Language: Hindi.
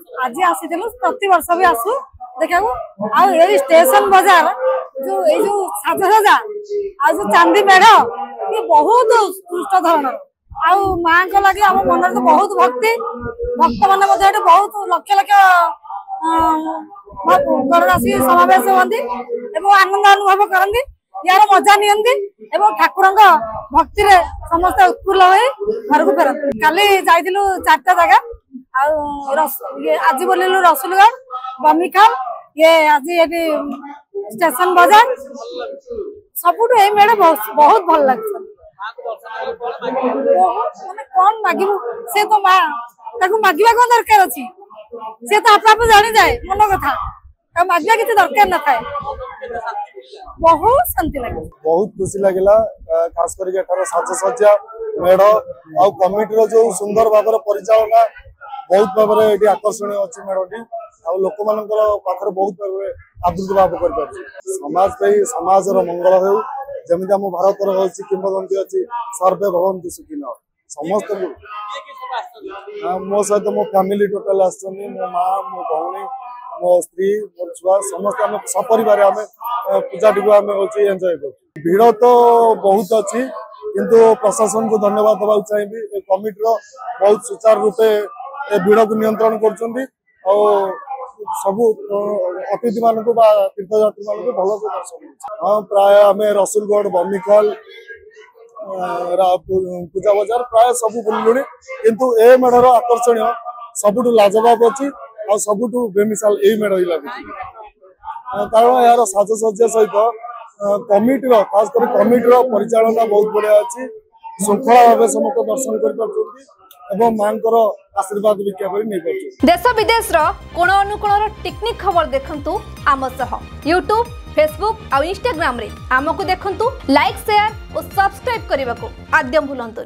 आज आसीलु प्रति वर्ष भी आसु देखा स्टेशन बाजार जो साजसजा जो चांदी मेढ़ ये बहुत उत्कृष्ट धरण माँ को लगे आम मन तो बहुत भक्ति भक्त मैंने बहुत लक्ष लक्ष गणराशि समावेश होती आनंद अनुभव करती यार मजा नियंती ठाकुर भक्ति रे समस्त उत्फुल्ल हो घर को फेरती काली जाइलु 4टा जगह आज बोलिलु रसुलगढ़ बमिखाल ये आज ये स्टेशन बाजार सबुठ ये मेढ़ बहुत भल लगे कौन मागिबू से तो माँ मागिबा कौन दरकार अच्छी से तो आप जानी जाए मन कथा मागिबा किसी दरकार न थाए बहुत शांति लगे बहुत खुशी लगे खास कर साजसज्जा मेढ़ आ कमिटी जो सुंदर भाव परिचालना बहुत भाव आकर्षणीय अच्छी मेढ़टी आ लोक मान पाखे बहुत आदृत भाव कर समाज मंगल हो जमी आम भारत किंवदंती अच्छी सर्वे भवन्तु सुखिन समस्त मो सहित मो फैमिली टोटाल मो माँ मो भौणी मो स्त्री मो छुआ समस्त आम सपरिवार आम पूजा टी आम एंजॉय कर भीड़ तो बहुत अच्छी किंतु प्रशासन को धन्यवाद देवा चाहिए कमिटी बहुत सुचारू रूपे भीड़ को नियंत्रण कर सबू अतिथि मान तीर्थयात्री मान भल से दर्शन हाँ प्राय आम रसुलगढ़ बमिखाल पूजा बाजार प्राय सब बुलुणी किंतु ए मेढ़र आकर्षणीय सबुठ लाजवाब अच्छी आ सबुठ बेमिसाल यही मेढ़ ही लगे कारण यार साजसज्जा सहित कमिटी खास कर कमिटी परिचालना बहुत बढ़िया अच्छी श्रृंखला भाव समस्त दर्शन कर मां आशीर्वाद भिक्षा कर देश विदेश कोण अनुकोण टेक्निक खबर देखंतु आम सह यूट्यूब फेसबुक और इंस्टाग्राम रे आमको देखंतु लाइक शेयर और सब्सक्राइब करने को आद्यम भूलंतुनि।